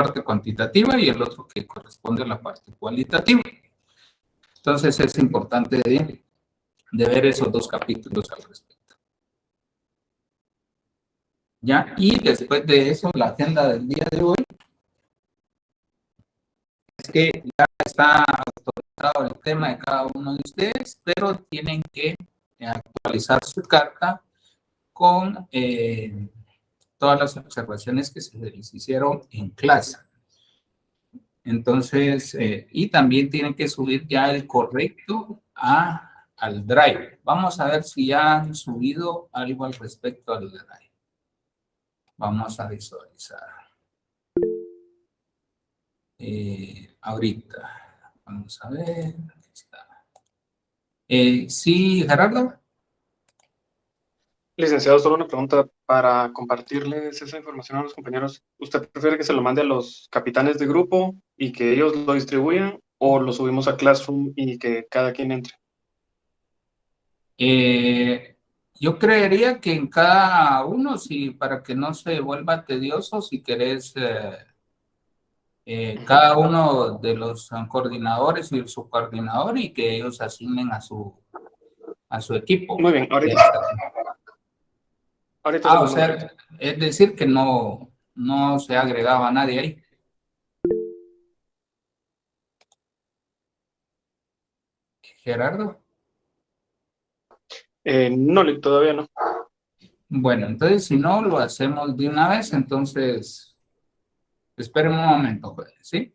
parte cuantitativa y el otro que corresponde a la parte cualitativa. Entonces es importante de ver esos dos capítulos al respecto. ¿Ya? Y después de eso, la agenda del día de hoy es que ya está actualizado el tema de cada uno de ustedes, pero tienen que actualizar su carta con todas las observaciones que se les hicieron en clase. Entonces, y también tienen que subir ya el correcto al Drive. Vamos a ver si ya han subido algo al respecto al Drive. Vamos a visualizar. Ahorita. Vamos a ver. Aquí está. Sí, Gerardo. Licenciado, solo una pregunta para compartirles esa información a los compañeros. ¿Usted prefiere que se lo mande a los capitanes de grupo y que ellos lo distribuyan o lo subimos a Classroom y que cada quien entre? Yo creería que en cada uno, sí, para que no se vuelva tedioso, si querés, cada uno de los coordinadores y el subcoordinador y que ellos asignen a su equipo. Muy bien, ahorita se O lo mando. sea, es decir, que no se agregaba nadie ahí. Gerardo. No, todavía no. Bueno, entonces si no lo hacemos de una vez, entonces esperen un momento, pues, ¿sí?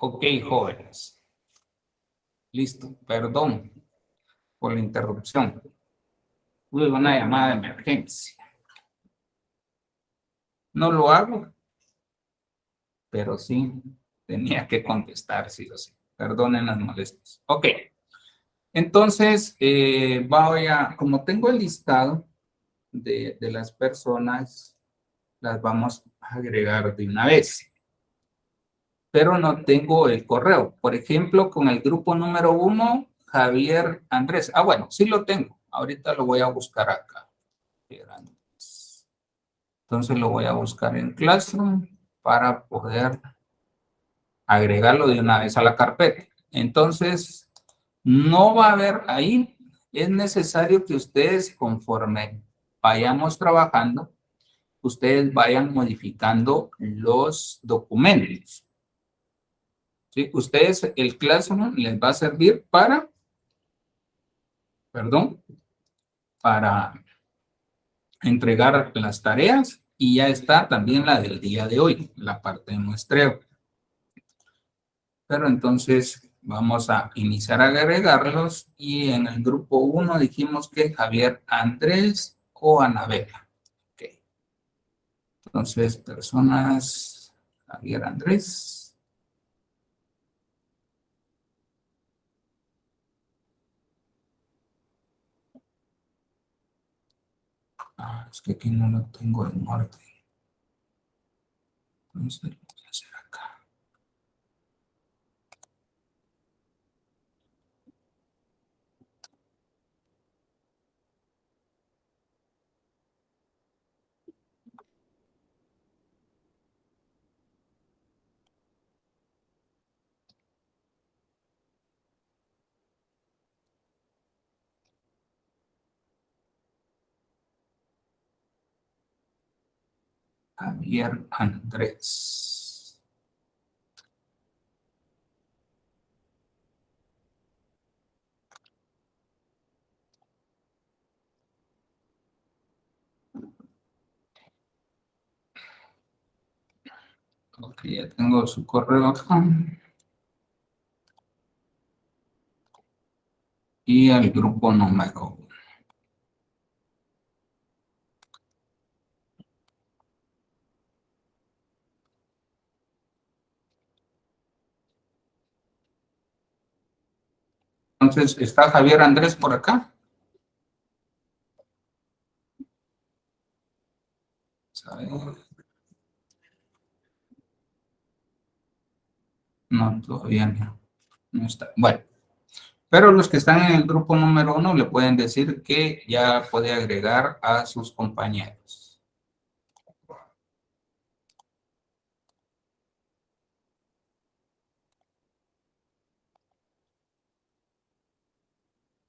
Ok, jóvenes. Listo, perdón por la interrupción. Tuve una llamada de emergencia. No lo hago, pero sí tenía que contestar, sí o sí. Perdonen las molestias. Ok, entonces como tengo el listado de las personas, las vamos a agregar de una vez. Pero no tengo el correo. Por ejemplo, con el grupo número 1, Javier Andrés. Ah, bueno, sí lo tengo. Ahorita lo voy a buscar acá. Javier Andrés. Entonces lo voy a buscar en Classroom para poder agregarlo de una vez a la carpeta. Entonces, no va a haber ahí. Es necesario que ustedes, conforme vayamos trabajando, ustedes vayan modificando los documentos. ¿Sí? Ustedes, el Classroom les va a servir para entregar las tareas y ya está también la del día de hoy, la parte de muestreo. Pero entonces vamos a iniciar a agregarlos y en el grupo 1 dijimos que Javier Andrés o Anabela. Okay. Entonces, personas, Javier Andrés. Es que aquí no lo tengo en orden. Entonces, lo voy a hacer acá. Javier Andrés. Ok, ya tengo su correo acá. Y al grupo número 1. Entonces, ¿está Javier Andrés por acá? A ver. No, todavía no. No está. Bueno, pero los que están en el grupo número 1 le pueden decir que ya puede agregar a sus compañeros.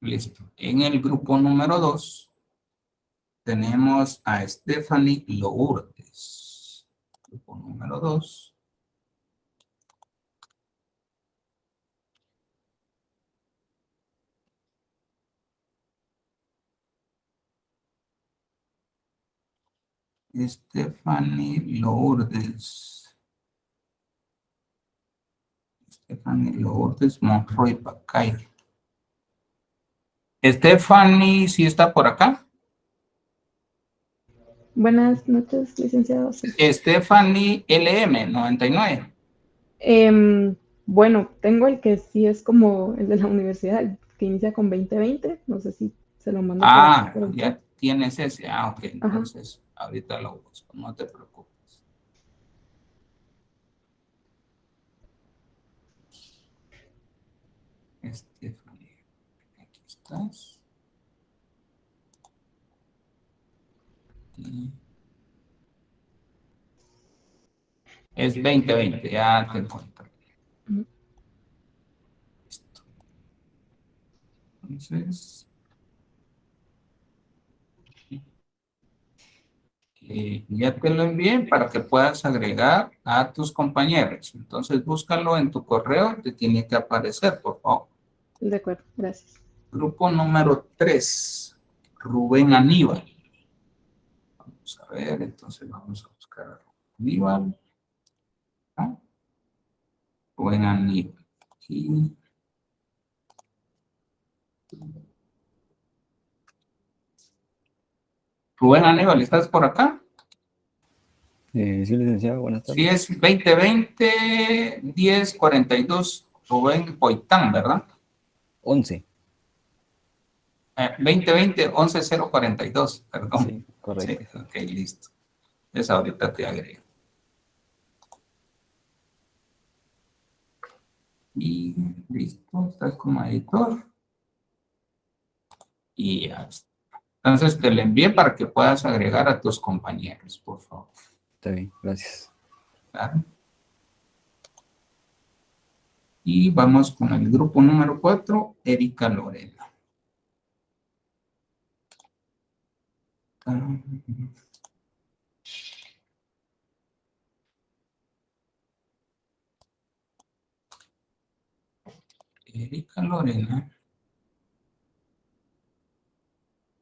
Listo. En el grupo número 2 tenemos a Stephanie Lourdes. Grupo número 2. Stephanie Lourdes. Stephanie Lourdes Monroy Pacay. Stephanie, ¿sí está por acá? Buenas noches, licenciado. Sí. Stephanie LM 99. Bueno, tengo el que sí es como el de la universidad, el que inicia con 2020. No sé si se lo mando por el Ya chat. tienes ese. Ok, Ajá. entonces ahorita lo busco, no te preocupes. Stephanie, aquí estás. Y es 2020, ya te encontré. Ujú. Listo. Entonces, ya te lo envié para que puedas agregar a tus compañeros. Entonces, búscalo en tu correo, te tiene que aparecer, por favor. De acuerdo, gracias. Grupo número 3, Rubén Aníbal. Vamos a ver, entonces vamos a buscar a Rubén Aníbal. ¿Ah? Rubén Aníbal. Y Rubén Aníbal, ¿estás por acá? Sí, licenciado, buenas Sí, tardes. es 2020-1042, Rubén Poitán, ¿verdad? 11. 2020-11042, perdón. Sí, correcto. Sí, ok, listo. Entonces ahorita te agrego. Y listo, estás como editor. Y ya está. Entonces te lo envié para que puedas agregar a tus compañeros, por favor. Está bien, gracias. ¿Claro? Y vamos con el grupo número 4, Erika Lorena. Erika Lorena.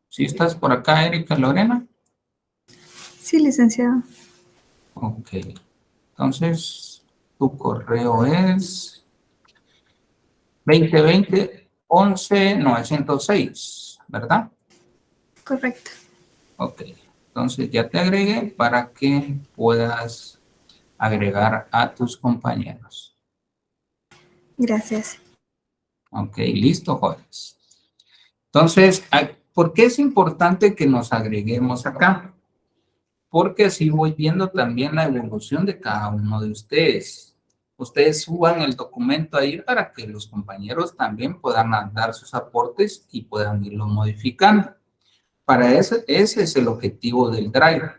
¿Sí estás por acá, Erika Lorena? Sí, licenciado. Ok. Entonces, tu correo es 2020-11-906, ¿verdad? Correcto. Ok. Entonces ya te agregué para que puedas agregar a tus compañeros. Gracias. Ok, listo, jóvenes. Entonces, ¿por qué es importante que nos agreguemos acá? Porque así voy viendo también la evolución de cada uno de ustedes. Ustedes suban el documento ahí para que los compañeros también puedan dar sus aportes y puedan irlo modificando. Para eso, ese es el objetivo del Drive,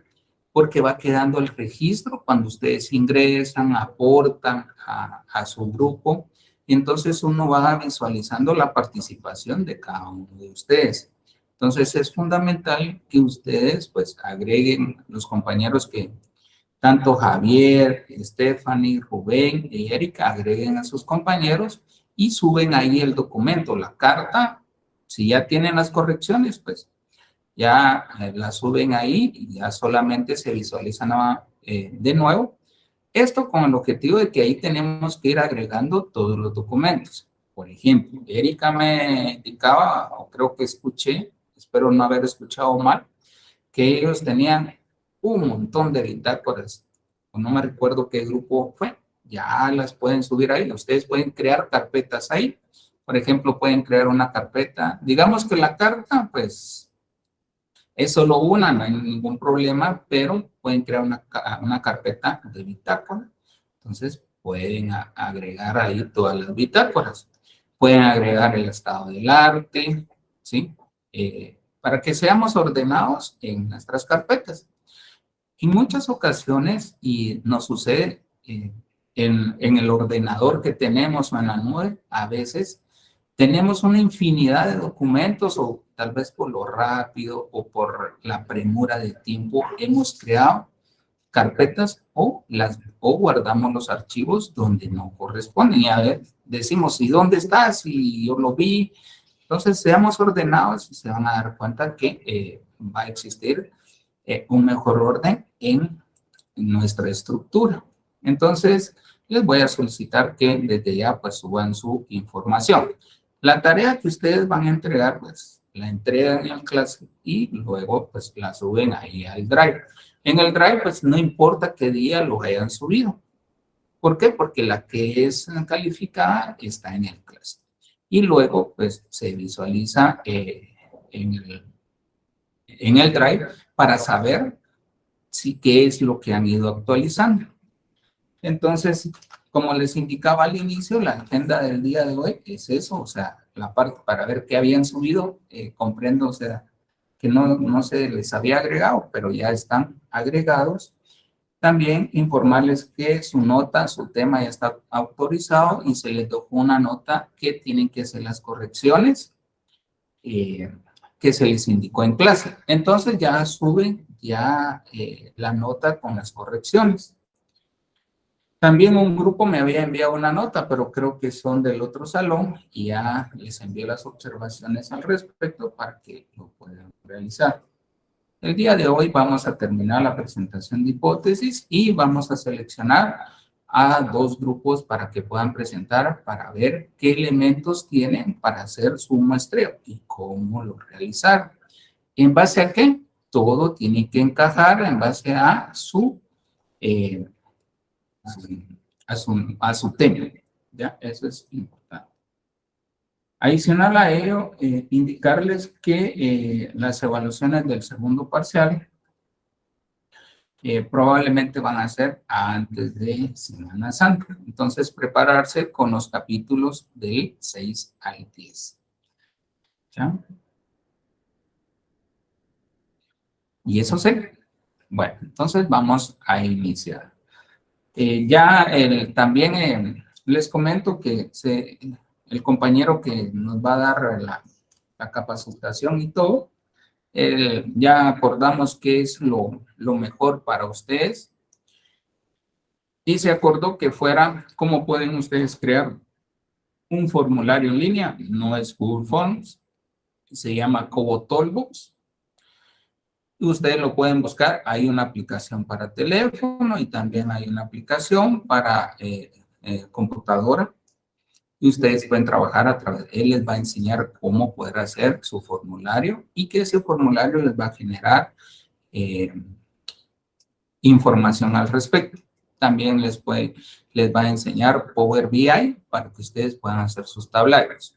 porque va quedando el registro cuando ustedes ingresan, aportan a su grupo, y entonces uno va visualizando la participación de cada uno de ustedes. Entonces es fundamental que ustedes pues agreguen los compañeros que tanto Javier, Stephanie, Rubén y Erika agreguen a sus compañeros y suben ahí el documento, la carta. Si ya tienen las correcciones, pues ya la suben ahí y ya solamente se visualizan de nuevo. Esto con el objetivo de que ahí tenemos que ir agregando todos los documentos. Por ejemplo, Erika me indicaba, o creo que escuché, espero no haber escuchado mal, que ellos tenían un montón de bitácoras. No me recuerdo qué grupo fue. Ya las pueden subir ahí. Ustedes pueden crear carpetas ahí. Por ejemplo, pueden crear una carpeta. Digamos que la carta, pues, es solo una, no hay ningún problema, pero pueden crear una carpeta de bitácora. Entonces, pueden agregar ahí todas las bitácoras. Pueden agregar el estado del arte, ¿sí? Para que seamos ordenados en nuestras carpetas. En muchas ocasiones, y nos sucede en el ordenador que tenemos o en la nube, a veces tenemos una infinidad de documentos o tal vez por lo rápido o por la premura de tiempo hemos creado carpetas o guardamos los archivos donde no corresponden. Y a ver, decimos, ¿y dónde estás? Y yo lo vi. Entonces, seamos ordenados y se van a dar cuenta que va a existir un mejor orden en nuestra estructura. Entonces, les voy a solicitar que desde ya pues suban su información. La tarea que ustedes van a entregar, pues la entregan en clase y luego pues la suben ahí al Drive. En el Drive pues no importa qué día lo hayan subido. ¿Por qué? Porque la que es calificada está en el clase. Y luego pues se visualiza en el Drive para saber qué es lo que han ido actualizando. Entonces, como les indicaba al inicio, la agenda del día de hoy es eso, o sea, la parte para ver qué habían subido, comprendo, o sea, que no se les había agregado, pero ya están agregados. También informarles que su nota, su tema ya está autorizado y se les dejó una nota que tienen que hacer las correcciones que se les indicó en clase. Entonces ya suben ya la nota con las correcciones. También un grupo me había enviado una nota, pero creo que son del otro salón y ya les envié las observaciones al respecto para que lo puedan realizar. El día de hoy vamos a terminar la presentación de hipótesis y vamos a seleccionar a 2 grupos para que puedan presentar, para ver qué elementos tienen para hacer su muestreo y cómo lo realizar. ¿En base a qué? Todo tiene que encajar en base a su tema. ¿Ya? Eso es importante. Adicional a ello, indicarles que las evaluaciones del segundo parcial probablemente van a ser antes de Semana Santa. Entonces, prepararse con los capítulos del 6 al 10. ¿Ya? Y eso sí. Bueno, entonces vamos a iniciar. También les comento que el compañero que nos va a dar la capacitación y todo, ya acordamos qué es lo mejor para ustedes y se acordó que fuera cómo pueden ustedes crear un formulario en línea. No es Google Forms, se llama Cobo Toolbox. Ustedes lo pueden buscar, hay una aplicación para teléfono y también hay una aplicación para computadora y ustedes pueden trabajar a través, él les va a enseñar cómo poder hacer su formulario y que ese formulario les va a generar información al respecto. También les va a enseñar Power BI para que ustedes puedan hacer sus tablarios.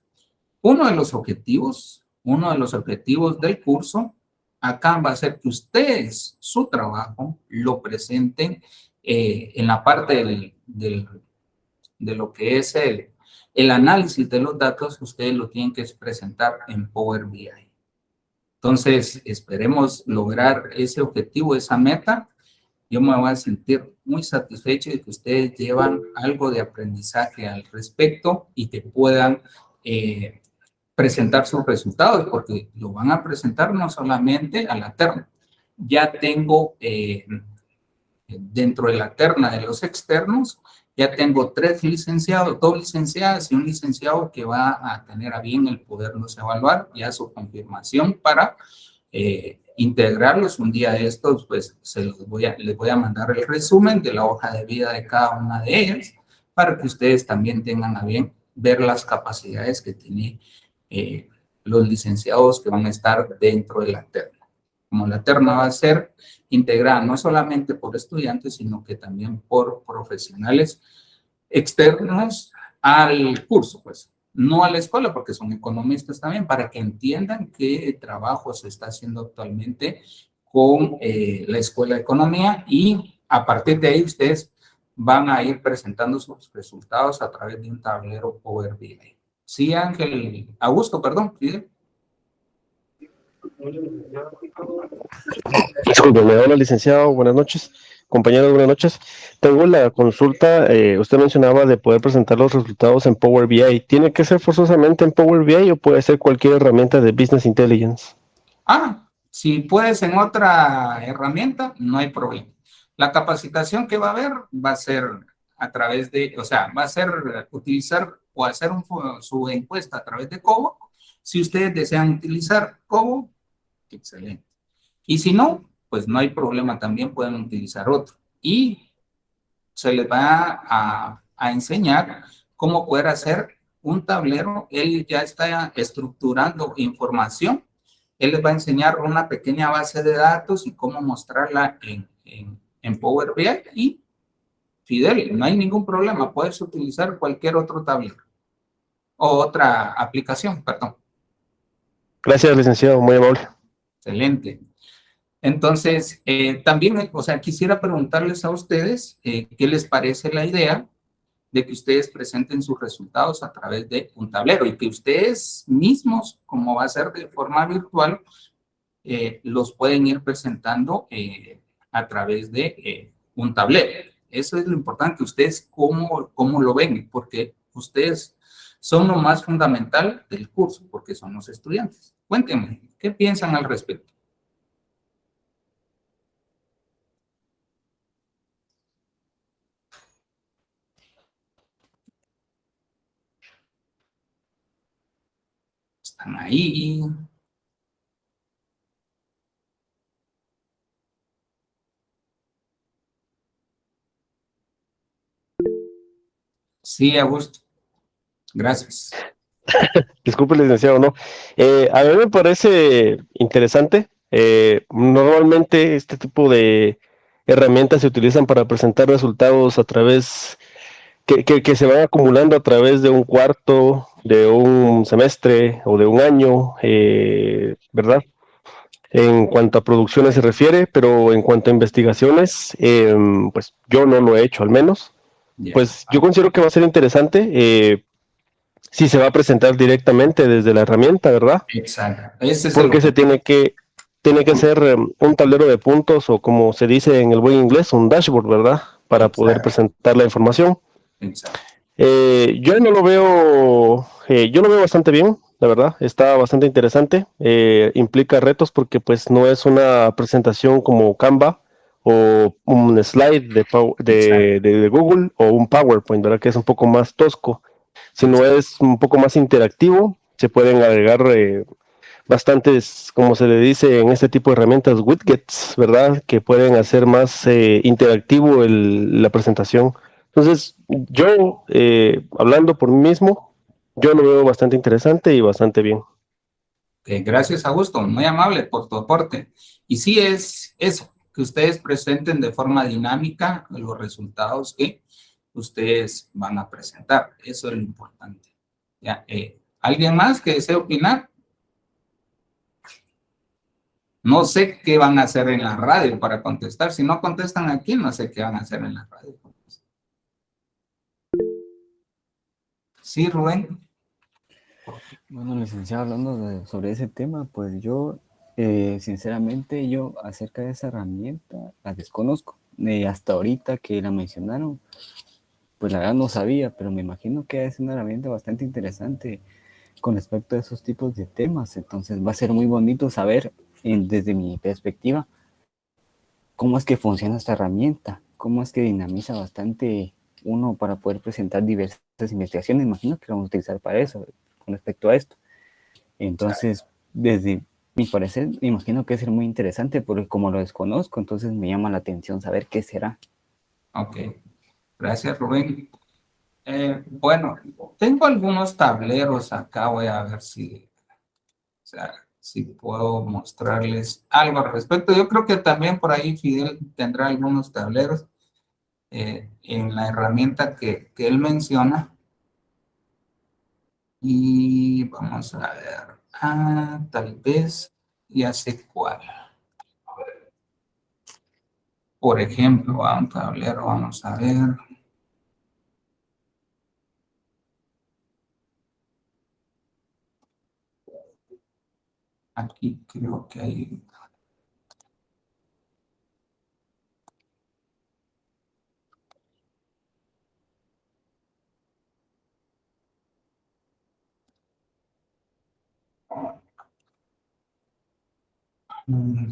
Uno de los objetivos del curso acá va a ser que ustedes, su trabajo, lo presenten en la parte de lo que es el análisis de los datos, ustedes lo tienen que presentar en Power BI. Entonces, esperemos lograr ese objetivo, esa meta. Yo me voy a sentir muy satisfecho de que ustedes llevan algo de aprendizaje al respecto y que puedan presentar sus resultados, porque lo van a presentar no solamente a la terna. Ya tengo dentro de la terna de los externos, ya tengo 3 licenciados, 2 licenciadas y un licenciado que va a tener a bien el poderlos evaluar, ya su confirmación para integrarlos. Un día de estos, pues les voy a mandar el resumen de la hoja de vida de cada una de ellas para que ustedes también tengan a bien ver las capacidades que tienen los licenciados que van a estar dentro de la terna. Como la terna va a ser integrada no solamente por estudiantes, sino que también por profesionales externos al curso, pues. No a la escuela, porque son economistas también, para que entiendan qué trabajo se está haciendo actualmente con la Escuela de Economía y a partir de ahí ustedes van a ir presentando sus resultados a través de un tablero Power BI. Sí, Augusto, perdón. ¿Sí? Disculpe, hola licenciado, buenas noches. Compañeros, buenas noches. Tengo la consulta, usted mencionaba de poder presentar los resultados en Power BI. ¿Tiene que ser forzosamente en Power BI o puede ser cualquier herramienta de Business Intelligence? Si puedes en otra herramienta, no hay problema. La capacitación que va a haber va a ser a través de, o sea, va a ser utilizar o hacer su encuesta a través de Cobo. Si ustedes desean utilizar Cobo, excelente. Y si no, pues no hay problema, también pueden utilizar otro. Y se les va a enseñar cómo poder hacer un tablero. Él ya está estructurando información. Él les va a enseñar una pequeña base de datos y cómo mostrarla en Power BI. Y Fidel, no hay ningún problema, puedes utilizar cualquier otro tablero o otra aplicación, perdón. Gracias, licenciado, muy amable. Excelente. Entonces, también, o sea, quisiera preguntarles a ustedes qué les parece la idea de que ustedes presenten sus resultados a través de un tablero y que ustedes mismos, como va a ser de forma virtual, los pueden ir presentando a través de un tablero. Eso es lo importante, ustedes cómo lo ven, porque ustedes son lo más fundamental del curso, porque son los estudiantes. Cuéntenme, ¿qué piensan al respecto? Están ahí. Sí, Augusto. Gracias. Disculpe, licenciado, no. A mí me parece interesante. Normalmente este tipo de herramientas se utilizan para presentar resultados a través que se van acumulando a través de un cuarto, de un semestre o de un año, ¿verdad? En cuanto a producciones se refiere, pero en cuanto a investigaciones, pues yo no lo he hecho al menos. Ya. Pues yo considero que va a ser interesante si se va a presentar directamente desde la herramienta, ¿verdad? Exacto. Ese es Porque el se tiene que hacer un tablero de puntos o como se dice en el buen inglés, un dashboard, ¿verdad? Para poder Exacto. presentar la información. Exacto. Yo no lo veo, yo lo veo bastante bien, la verdad, está bastante interesante, implica retos porque pues no es una presentación como Canva o un slide de Google o un PowerPoint, ¿verdad? Que es un poco más tosco, sino es un poco más interactivo, se pueden agregar bastantes, como se le dice en este tipo de herramientas, widgets, ¿verdad? Que pueden hacer más interactivo la presentación. Entonces, yo, hablando por mí mismo, yo lo veo bastante interesante y bastante bien. Gracias, Augusto. Muy amable por tu aporte. Y sí es eso, que ustedes presenten de forma dinámica los resultados que ustedes van a presentar. Eso es lo importante. ¿Ya? ¿Alguien más que desee opinar? No sé qué van a hacer en la radio para contestar. Si no contestan aquí, no sé qué van a hacer en la radio. Sí, Rubén. Bueno, licenciado, hablando sobre ese tema, pues yo, sinceramente, yo acerca de esa herramienta la desconozco. Hasta ahorita que la mencionaron, pues la verdad no sabía, pero me imagino que es una herramienta bastante interesante con respecto a esos tipos de temas. Entonces va a ser muy bonito saber, desde mi perspectiva, cómo es que funciona esta herramienta, cómo es que dinamiza bastante uno para poder presentar diversas investigaciones. Imagino que lo vamos a utilizar para eso, con respecto a esto. Entonces, desde mi parecer, me imagino que es muy interesante porque como lo desconozco, entonces me llama la atención saber qué será. Ok. Gracias, Rubén. Bueno, tengo algunos tableros acá. Voy a ver si puedo mostrarles algo al respecto. Yo creo que también por ahí Fidel tendrá algunos tableros en la herramienta que él menciona. Y vamos a ver. Tal vez ya sé cuál. Por ejemplo, a un tablero, vamos a ver. Aquí creo que hay.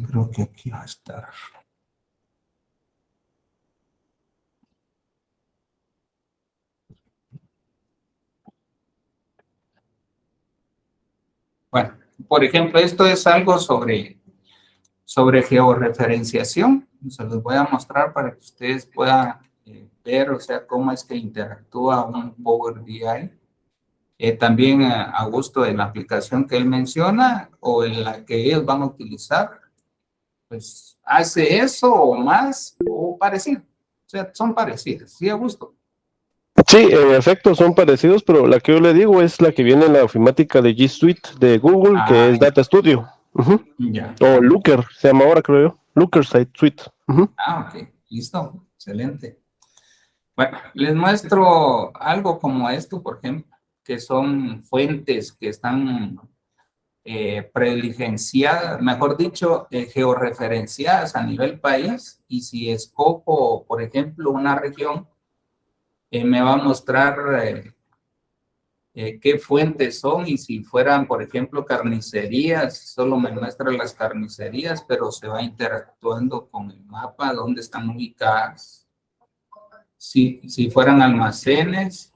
Creo que aquí va a estar. Bueno, por ejemplo, esto es algo sobre georreferenciación. Se los voy a mostrar para que ustedes puedan ver, o sea, cómo es que interactúa un Power BI. También a gusto de la aplicación que él menciona o en la que ellos van a utilizar, pues hace eso o más o parecido. O sea, son parecidas, ¿sí, Augusto? Sí, en efecto son parecidos, pero la que yo le digo es la que viene en la ofimática de G Suite de Google, que es Data Studio. Ya. O Looker, se llama ahora, creo yo. Looker Site Suite. Ok, listo, excelente. Bueno, les muestro algo como esto, por ejemplo, que son fuentes que están prediligenciadas, mejor dicho, georreferenciadas a nivel país, y si escojo, por ejemplo, una región, me va a mostrar qué fuentes son, y si fueran, por ejemplo, carnicerías, solo me muestra las carnicerías, pero se va interactuando con el mapa, dónde están ubicadas. Si fueran almacenes,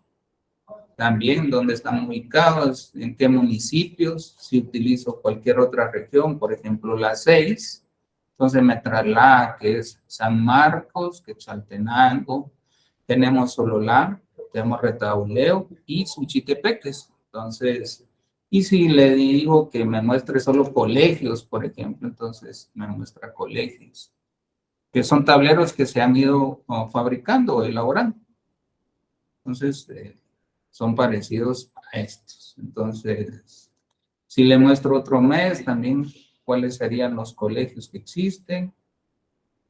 también dónde están ubicados, en qué municipios, si utilizo cualquier otra región, por ejemplo la 6, entonces me traslada que es San Marcos, Quetzaltenango, tenemos Sololá, tenemos Retauleo y Suchitepeques. Entonces, y si le digo que me muestre solo colegios, por ejemplo, entonces me muestra colegios, que son tableros que se han ido fabricando o elaborando. Entonces, son parecidos a estos. Entonces, si le muestro otro mes, también cuáles serían los colegios que existen.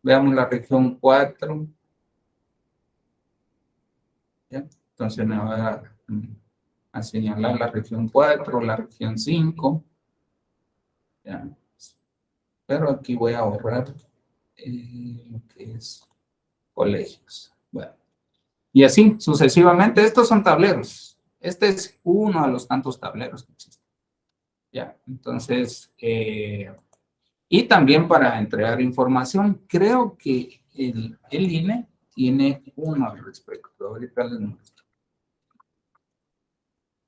Veamos la región 4. ¿Ya? Entonces me va a señalar la región 4, la región 5. ¿Ya? Pero aquí voy a ahorrar lo que es colegios. Bueno. Y así sucesivamente. Estos son tableros. Este es uno de los tantos tableros que existen. ¿Ya? Entonces, y también para entregar información, creo que el INE tiene uno al respecto. Ahorita les muestro.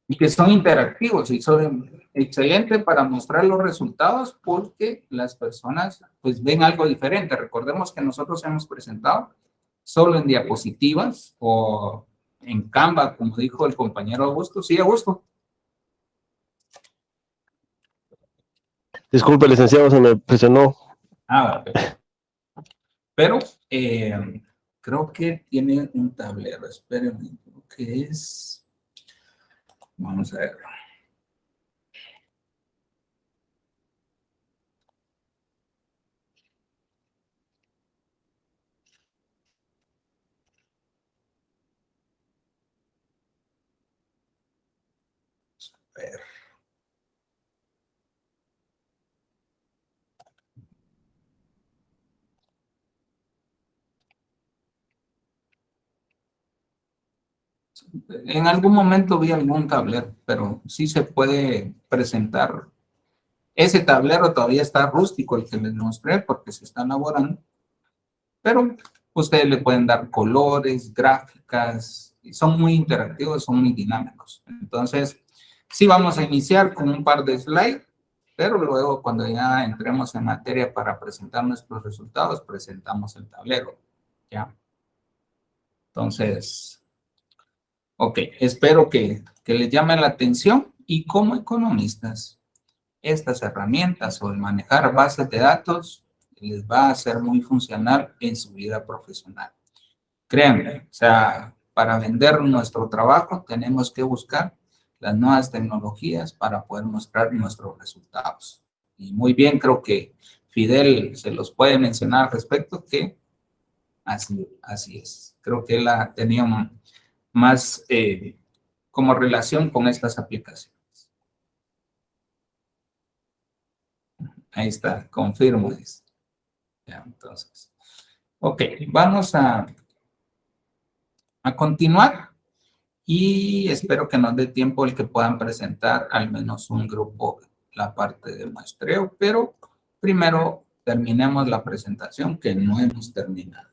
Y que son interactivos y son excelentes para mostrar los resultados porque las personas pues ven algo diferente. Recordemos que nosotros hemos presentado solo en diapositivas o en Canva, como dijo el compañero Augusto. Sí, Augusto. Disculpe, licenciado, se me presionó. Pero creo que tiene un tablero. Espérenme, creo que es... Vamos a ver. A ver. En algún momento vi algún tablero, pero sí se puede presentar. Ese tablero todavía está rústico, el que les mostré, porque se está elaborando. Pero ustedes le pueden dar colores, gráficas, y son muy interactivos, son muy dinámicos. Entonces, sí vamos a iniciar con un par de slides, pero luego cuando ya entremos en materia para presentar nuestros resultados, presentamos el tablero. ¿Ya? Entonces... Ok, espero que les llame la atención y como economistas, estas herramientas o el manejar bases de datos les va a ser muy funcional en su vida profesional. Créanme, o sea, para vender nuestro trabajo tenemos que buscar las nuevas tecnologías para poder mostrar nuestros resultados. Y muy bien, creo que Fidel se los puede mencionar al respecto que así es. Creo que él ha tenido más como relación con estas aplicaciones. Ahí está, confirmo. Ya, entonces, ok, vamos a continuar y espero que nos dé tiempo el que puedan presentar al menos un grupo la parte de muestreo, pero primero terminemos la presentación que no hemos terminado.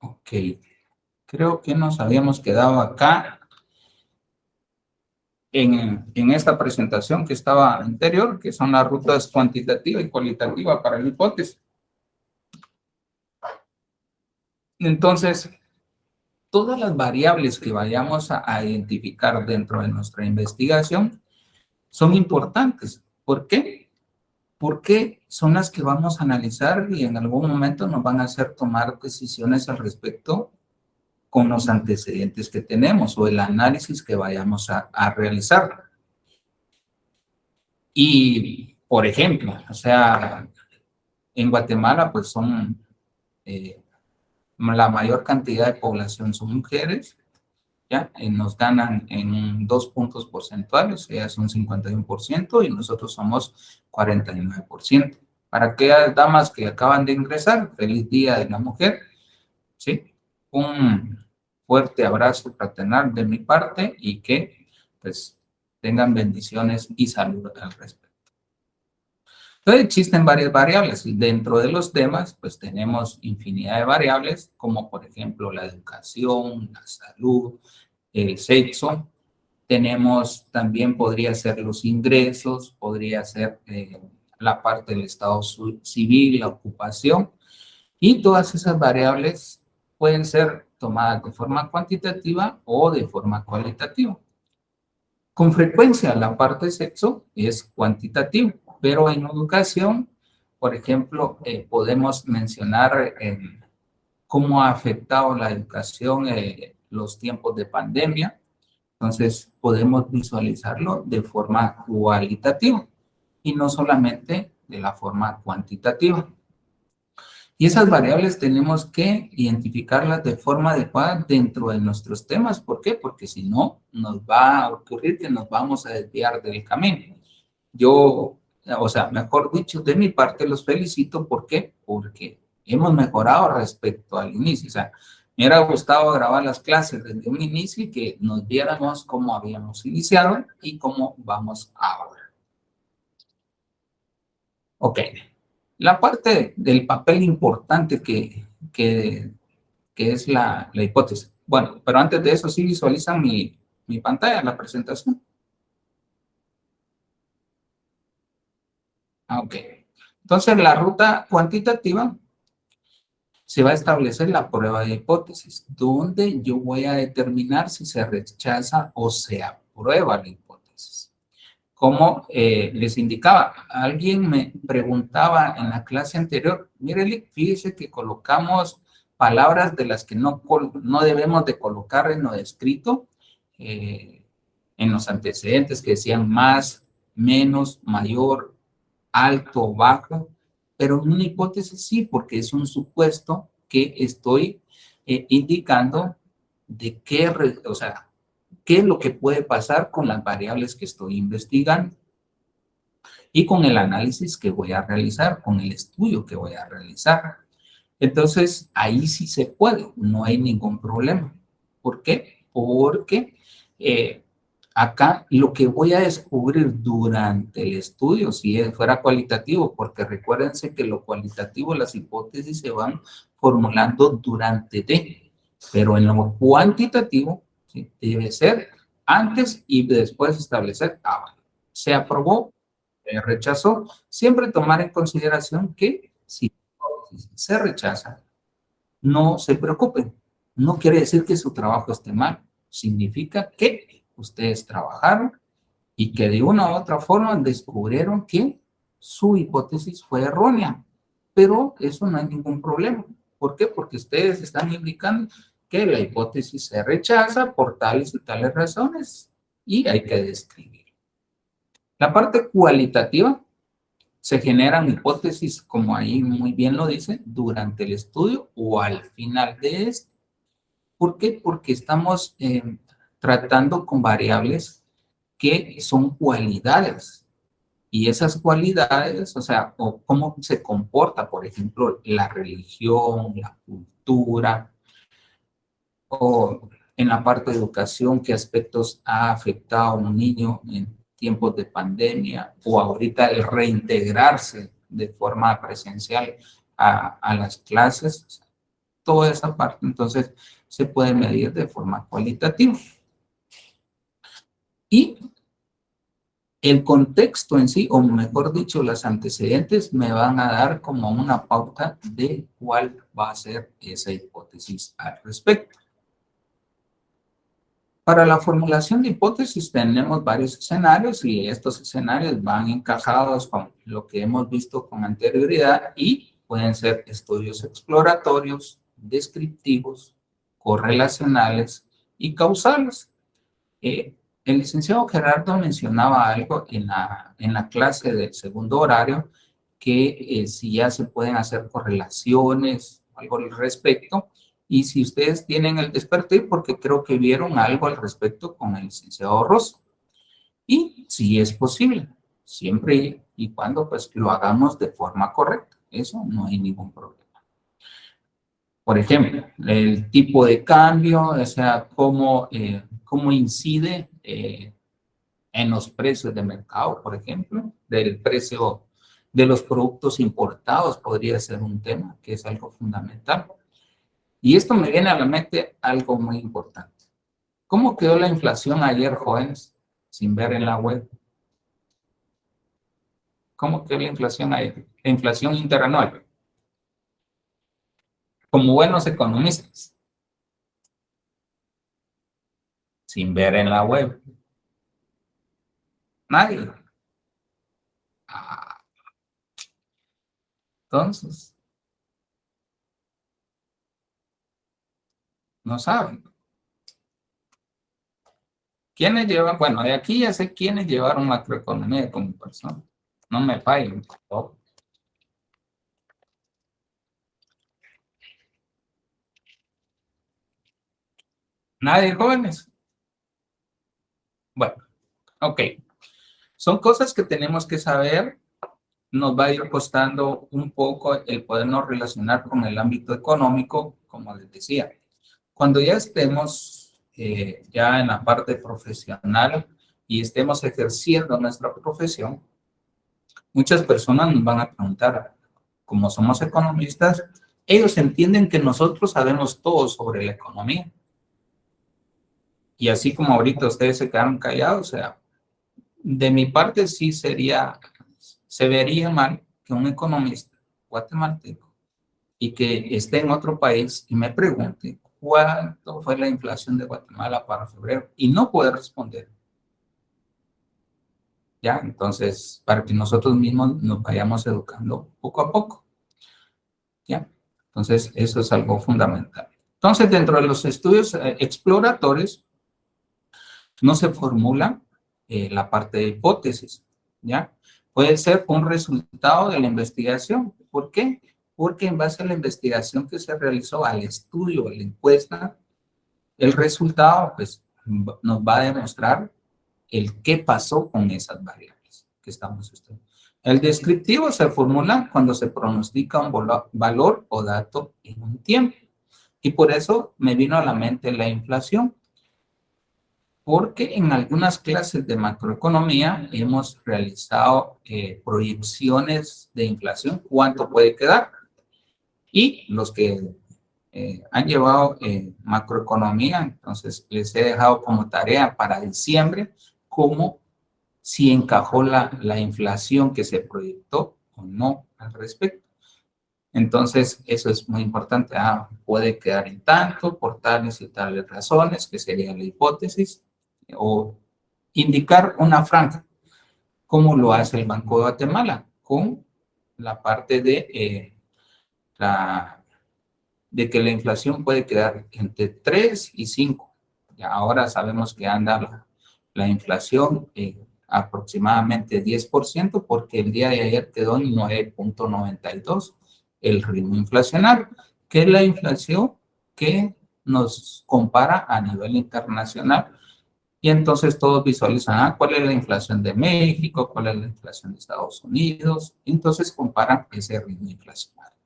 Ok, creo que nos habíamos quedado acá en esta presentación que estaba anterior, que son las rutas cuantitativa y cualitativa para la hipótesis. Entonces, todas las variables que vayamos a identificar dentro de nuestra investigación son importantes. ¿Por qué? Porque son las que vamos a analizar y en algún momento nos van a hacer tomar decisiones al respecto con los antecedentes que tenemos o el análisis que vayamos a realizar. Y, por ejemplo, o sea, en Guatemala, pues son, la mayor cantidad de población son mujeres, ¿ya? Y nos ganan en 2 puntos porcentuales, ellas son 51% y nosotros somos 49%. Para aquellas damas que acaban de ingresar, feliz Día de la Mujer, ¿sí? Un fuerte abrazo fraternal de mi parte y que, pues, tengan bendiciones y salud al respecto. Entonces existen varias variables y dentro de los temas pues tenemos infinidad de variables como por ejemplo la educación, la salud, el sexo Tenemos también, podría ser los ingresos, podría ser la parte del estado civil, la ocupación, y todas esas variables pueden ser tomadas de forma cuantitativa o de forma cualitativa. Con frecuencia, la parte de sexo es cuantitativa, pero en educación, por ejemplo, podemos mencionar cómo ha afectado la educación los tiempos de pandemia. Entonces, podemos visualizarlo de forma cualitativa y no solamente de la forma cuantitativa. Y esas variables tenemos que identificarlas de forma adecuada dentro de nuestros temas. ¿Por qué? Porque si no, nos va a ocurrir que nos vamos a desviar del camino. Yo, o sea, mejor dicho, de mi parte los felicito. ¿Por qué? Porque hemos mejorado respecto al inicio. O sea, me hubiera gustado grabar las clases desde un inicio y que nos viéramos cómo habíamos iniciado y cómo vamos ahora. Ok. La parte del papel importante que es la hipótesis. Bueno, pero antes de eso sí visualizan mi pantalla, la presentación. Ok. Entonces, la ruta cuantitativa se va a establecer la prueba de hipótesis, donde yo voy a determinar si se rechaza o se aprueba la hipótesis. Como les indicaba, alguien me preguntaba en la clase anterior, mire, fíjese que colocamos palabras de las que no debemos de colocar en lo escrito, en los antecedentes que decían más, menos, mayor, alto, bajo, pero en una hipótesis sí, porque es un supuesto que estoy indicando de qué, o sea, qué es lo que puede pasar con las variables que estoy investigando y con el análisis que voy a realizar, con el estudio que voy a realizar. Entonces, ahí sí se puede, no hay ningún problema. ¿Por qué? Porque acá lo que voy a descubrir durante el estudio, si fuera cualitativo, porque recuérdense que lo cualitativo, las hipótesis se van formulando durante pero en lo cuantitativo, ¿sí? Debe ser antes y después establecer, se aprobó, rechazó, siempre tomar en consideración que si se rechaza, no se preocupen, no quiere decir que su trabajo esté mal, significa que ustedes trabajaron y que de una u otra forma descubrieron que su hipótesis fue errónea, pero eso no hay ningún problema. ¿Por qué? Porque ustedes están indicando que la hipótesis se rechaza por tales y tales razones y hay que describir. La parte cualitativa, se generan hipótesis, como ahí muy bien lo dice, durante el estudio o al final de este. ¿Por qué? Porque estamos tratando con variables que son cualidades. Y esas cualidades, o sea, o cómo se comporta, por ejemplo, la religión, la cultura, o en la parte de educación, qué aspectos ha afectado a un niño en tiempos de pandemia, o ahorita el reintegrarse de forma presencial a las clases, toda esa parte, entonces, se puede medir de forma cualitativa. Y el contexto en sí, o mejor dicho, los antecedentes me van a dar como una pauta de cuál va a ser esa hipótesis al respecto. Para la formulación de hipótesis tenemos varios escenarios y estos escenarios van encajados con lo que hemos visto con anterioridad y pueden ser estudios exploratorios, descriptivos, correlacionales y causales. El licenciado Gerardo mencionaba algo en la clase del segundo horario, que si ya se pueden hacer correlaciones, algo al respecto, y si ustedes tienen el despertar, porque creo que vieron algo al respecto con el licenciado Rosso. Y si es posible, siempre y cuando pues lo hagamos de forma correcta, eso no hay ningún problema. Por ejemplo, el tipo de cambio, o sea, cómo incide en los precios de mercado, por ejemplo, del precio de los productos importados podría ser un tema que es algo fundamental. Y esto me viene a la mente algo muy importante. ¿Cómo quedó la inflación ayer, jóvenes? Sin ver en la web. ¿Cómo quedó la inflación ayer? La inflación interanual. Como buenos economistas. Sin ver en la web. Nadie. Entonces, no saben. ¿Quiénes llevan? Bueno, de aquí ya sé quiénes llevaron macroeconomía como persona. No me fallen, por favor. ¿Nadie, jóvenes? Bueno, ok. Son cosas que tenemos que saber. Nos va a ir costando un poco el podernos relacionar con el ámbito económico, como les decía. Cuando ya estemos ya en la parte profesional y estemos ejerciendo nuestra profesión, muchas personas nos van a preguntar, como somos economistas, ellos entienden que nosotros sabemos todo sobre la economía. Y así como ahorita ustedes se quedaron callados, o sea, de mi parte sí se vería mal que un economista guatemalteco y que esté en otro país y me pregunte cuánto fue la inflación de Guatemala para febrero y no poder responder. Ya, entonces, para que nosotros mismos nos vayamos educando poco a poco. Ya, entonces eso es algo fundamental. Entonces, dentro de los estudios exploratorios, no se formula la parte de hipótesis, ¿ya? Puede ser un resultado de la investigación. ¿Por qué? Porque en base a la investigación que se realizó, al estudio, a la encuesta, el resultado pues, nos va a demostrar el qué pasó con esas variables que estamos estudiando. El descriptivo se formula cuando se pronostica un valor o dato en un tiempo. Y por eso me vino a la mente la inflación. Porque en algunas clases de macroeconomía hemos realizado proyecciones de inflación, cuánto puede quedar. Y los que han llevado macroeconomía, entonces les he dejado como tarea para diciembre, cómo si encajó la inflación que se proyectó o no al respecto. Entonces, eso es muy importante. Puede quedar en tanto, por tales y tales razones, que sería la hipótesis, o indicar una franja, como lo hace el Banco de Guatemala, con la parte de que la inflación puede quedar entre 3 y 5. Ya ahora sabemos que anda la inflación aproximadamente 10%, porque el día de ayer quedó en 9.92 el ritmo inflacionario, que es la inflación que nos compara a nivel internacional. Y entonces todos visualizan cuál es la inflación de México, cuál es la inflación de Estados Unidos. Entonces comparan ese ritmo inflacionario.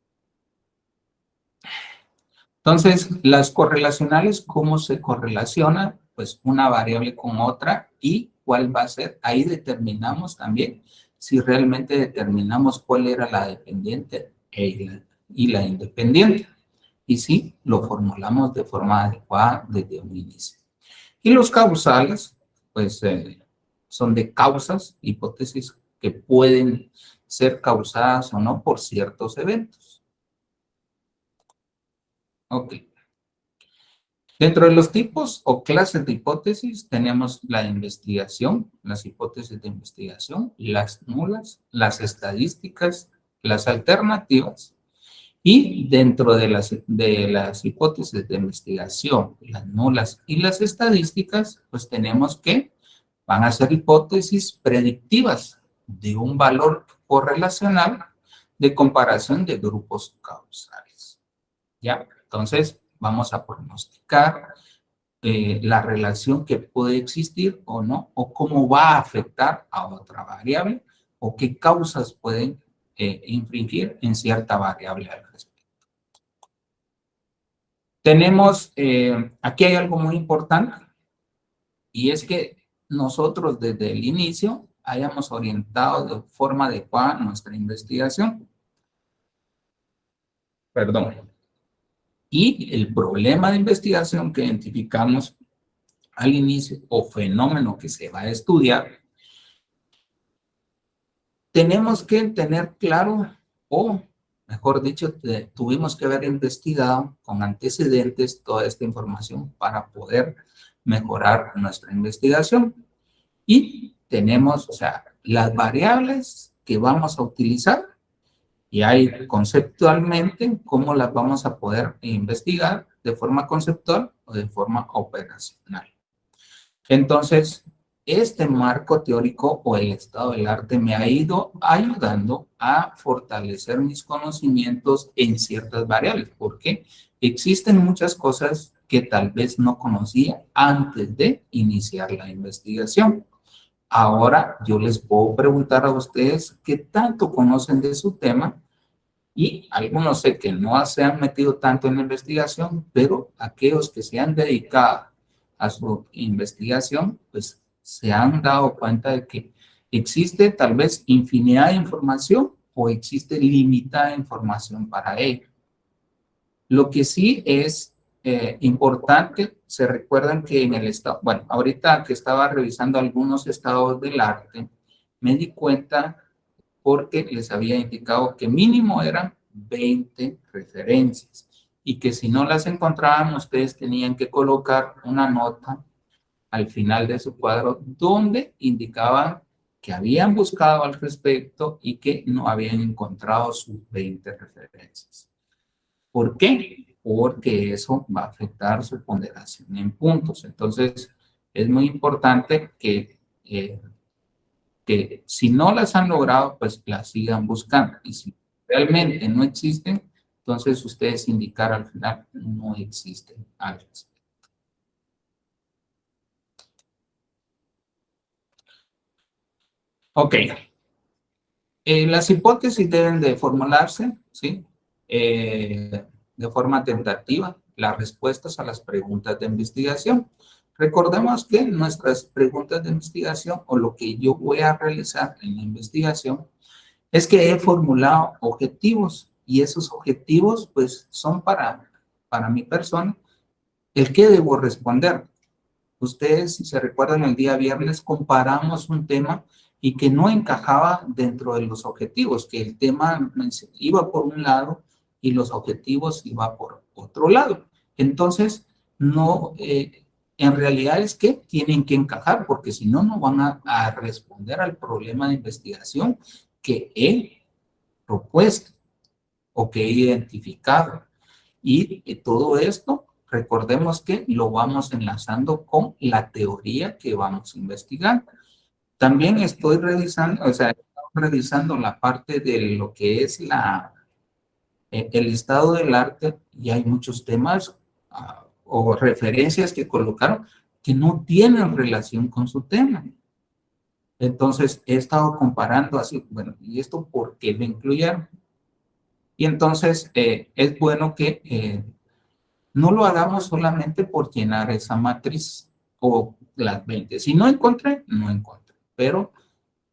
Entonces, las correlacionales, ¿cómo se correlacionan? Pues una variable con otra y cuál va a ser. Ahí determinamos también si realmente determinamos cuál era la dependiente y la independiente. Y si lo formulamos de forma adecuada desde un inicio. Y los causales, pues, son de causas, hipótesis que pueden ser causadas o no por ciertos eventos. Ok. Dentro de los tipos o clases de hipótesis tenemos la investigación, las hipótesis de investigación, las nulas, las estadísticas, las alternativas. Y dentro de las hipótesis de investigación, las nulas y las estadísticas, pues tenemos que van a ser hipótesis predictivas de un valor correlacional de comparación de grupos causales. ¿Ya? Entonces, vamos a pronosticar la relación que puede existir o no, o cómo va a afectar a otra variable, o qué causas pueden infringir en cierta variable al respecto. Tenemos, aquí hay algo muy importante, y es que nosotros desde el inicio hayamos orientado de forma adecuada nuestra investigación. Perdón. Y el problema de investigación que identificamos al inicio o fenómeno que se va a estudiar, tenemos que tener claro, o mejor dicho, tuvimos que haber investigado con antecedentes toda esta información para poder mejorar nuestra investigación. Y tenemos, o sea, las variables que vamos a utilizar y hay conceptualmente cómo las vamos a poder investigar de forma conceptual o de forma operacional. Entonces, este marco teórico o el estado del arte me ha ido ayudando a fortalecer mis conocimientos en ciertas variables, porque existen muchas cosas que tal vez no conocía antes de iniciar la investigación. Ahora yo les puedo preguntar a ustedes qué tanto conocen de su tema y algunos sé que no se han metido tanto en la investigación, pero aquellos que se han dedicado a su investigación, pues se han dado cuenta de que existe tal vez infinidad de información o existe limitada información para ello. Lo que sí es importante, se recuerdan que en el estado, bueno, ahorita que estaba revisando algunos estados del arte, me di cuenta porque les había indicado que mínimo eran 20 referencias y que si no las encontraban, ustedes tenían que colocar una nota al final de su cuadro donde indicaban que habían buscado al respecto y que no habían encontrado sus 20 referencias. ¿Por qué? Porque eso va a afectar su ponderación en puntos. Entonces, es muy importante que si no las han logrado, pues las sigan buscando. Y si realmente no existen, entonces ustedes indicar al final no existen al respecto. Ok. Las hipótesis deben de formularse, ¿sí? De forma tentativa, las respuestas a las preguntas de investigación. Recordemos que nuestras preguntas de investigación o lo que yo voy a realizar en la investigación es que he formulado objetivos y esos objetivos pues son para mi persona el que debo responder. Ustedes, si se recuerdan, el día viernes comparamos un tema y que no encajaba dentro de los objetivos, que el tema iba por un lado y los objetivos iba por otro lado. Entonces, no, en realidad es que tienen que encajar, porque si no, no van a responder al problema de investigación que he propuesto o que he identificado. Y todo esto, recordemos que lo vamos enlazando con la teoría que vamos a investigar. También estoy revisando, o sea, revisando la parte de lo que es el estado del arte y hay muchos temas o referencias que colocaron que no tienen relación con su tema. Entonces, he estado comparando así, bueno, ¿y esto por qué lo incluyeron? Y entonces, es bueno que no lo hagamos solamente por llenar esa matriz o las 20. Si no encontré, no encontré. Pero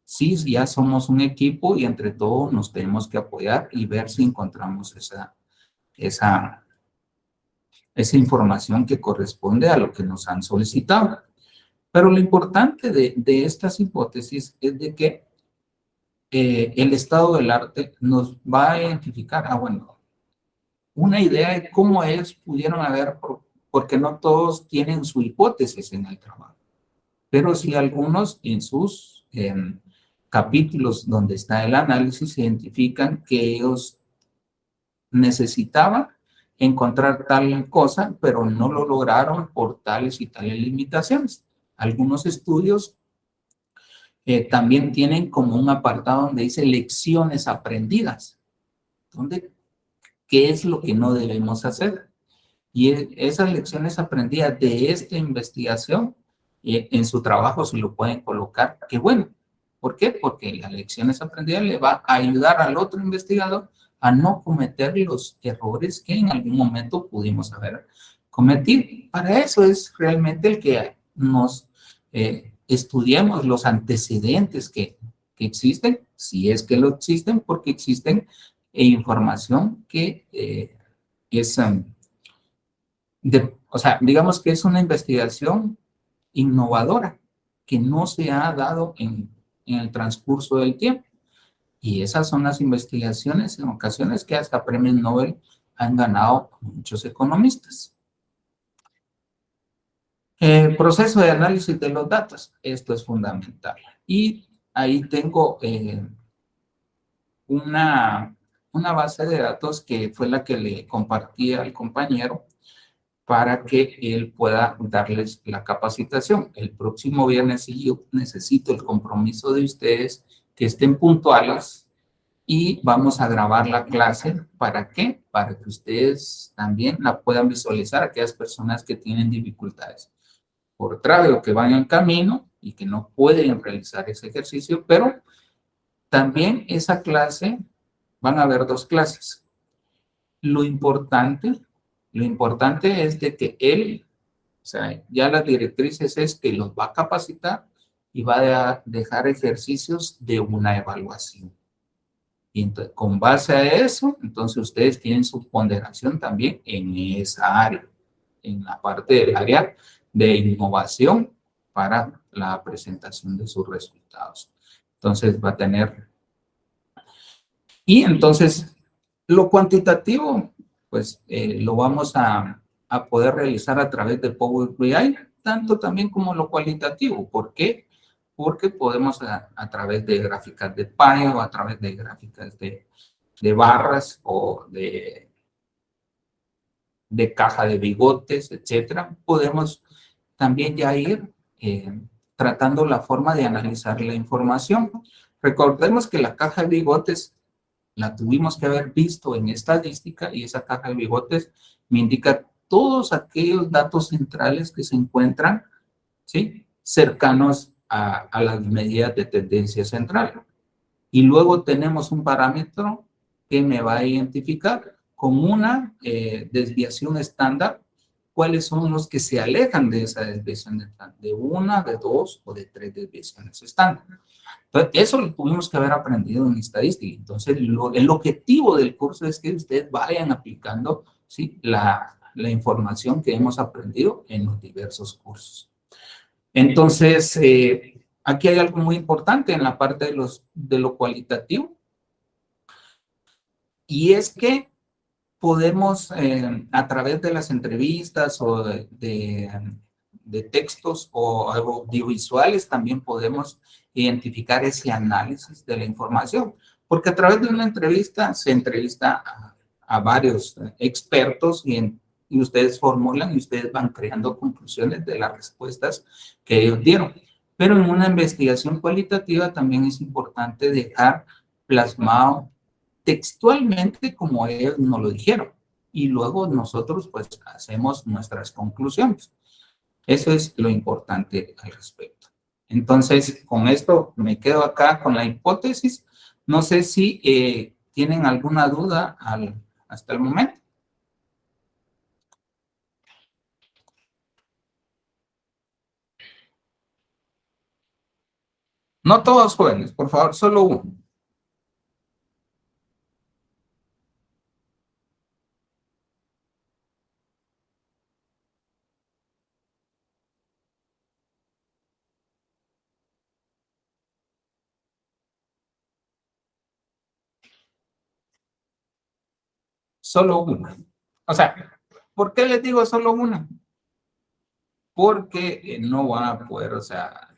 sí, ya somos un equipo y entre todos nos tenemos que apoyar y ver si encontramos esa información que corresponde a lo que nos han solicitado. Pero lo importante de estas hipótesis es de que el estado del arte nos va a identificar, bueno, una idea de cómo ellos pudieron haber, porque no todos tienen su hipótesis en el trabajo, pero sí algunos en sus capítulos donde está el análisis identifican que ellos necesitaban encontrar tal cosa, pero no lo lograron por tales y tales limitaciones. Algunos estudios también tienen como un apartado donde dice lecciones aprendidas, donde qué es lo que no debemos hacer. Y esas lecciones aprendidas de esta investigación, en su trabajo se lo pueden colocar. Qué bueno. ¿Por qué? Porque las lecciones aprendidas le va a ayudar al otro investigador a no cometer los errores que en algún momento pudimos haber cometido. Para eso es realmente el que nos estudiemos los antecedentes que existen, si es que lo existen, porque existen información que es, o sea, digamos que es una investigación innovadora que no se ha dado en el transcurso del tiempo. Y esas son las investigaciones en ocasiones que hasta premios Nobel han ganado muchos economistas. Proceso de análisis de los datos, esto es fundamental. Y ahí tengo una base de datos que fue la que le compartí al compañero para que él pueda darles la capacitación. El próximo viernes sí yo necesito el compromiso de ustedes que estén puntuales y vamos a grabar la clase. ¿Para qué? Para que ustedes también la puedan visualizar, aquellas personas que tienen dificultades por tráfico, que van en camino y que no pueden realizar ese ejercicio, pero también esa clase, van a haber 2 clases. Lo importante es de que él, o sea, ya las directrices es que los va a capacitar y va a dejar ejercicios de una evaluación. Y entonces, con base a eso, entonces ustedes tienen su ponderación también en esa área, en la parte del área de innovación para la presentación de sus resultados. Entonces va a tener... Y entonces, lo cuantitativo, pues lo vamos a poder realizar a través de Power BI, tanto también como lo cualitativo. ¿Por qué? Porque podemos a través de gráficas de pie o a través de gráficas de barras o de caja de bigotes, etcétera, podemos también ya ir tratando la forma de analizar la información. Recordemos que la caja de bigotes la tuvimos que haber visto en estadística y esa caja de bigotes me indica todos aquellos datos centrales que se encuentran, ¿sí?, cercanos a las medidas de tendencia central. Y luego tenemos un parámetro que me va a identificar con una desviación estándar, cuáles son los que se alejan de esa desviación estándar, de 1, de 2 o de 3 desviaciones estándar. Entonces, eso lo tuvimos que haber aprendido en estadística. Entonces, el objetivo del curso es que ustedes vayan aplicando, ¿sí?, la información que hemos aprendido en los diversos cursos. Entonces, aquí hay algo muy importante en la parte de lo cualitativo, y es que podemos, a través de las entrevistas o de textos o audiovisuales, también podemos identificar ese análisis de la información, porque a través de una entrevista se entrevista a varios expertos y ustedes formulan y ustedes van creando conclusiones de las respuestas que ellos dieron. Pero en una investigación cualitativa también es importante dejar plasmado textualmente como ellos nos lo dijeron. Y luego nosotros pues hacemos nuestras conclusiones. Eso es lo importante al respecto. Entonces, con esto me quedo acá con la hipótesis. No sé si tienen alguna duda hasta el momento. No todos jóvenes, por favor, solo uno. Solo una. O sea, ¿por qué les digo solo una? Porque no van a poder, o sea,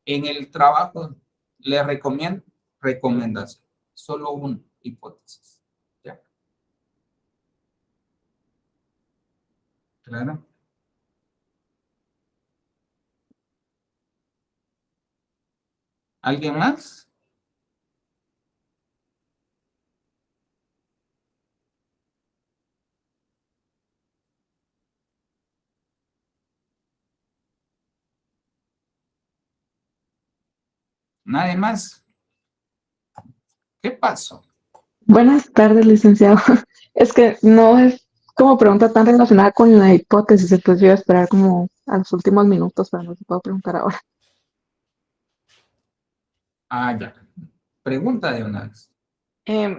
en el trabajo les recomiendo recomendación, solo una hipótesis. ¿Ya? Claro. ¿Alguien más? ¿Nadie más? ¿Qué pasó? Buenas tardes, licenciado. Es que no es como pregunta tan relacionada con la hipótesis, entonces yo iba a esperar como a los últimos minutos para no se puedo preguntar ahora. Ah, ya. Pregunta de una vez.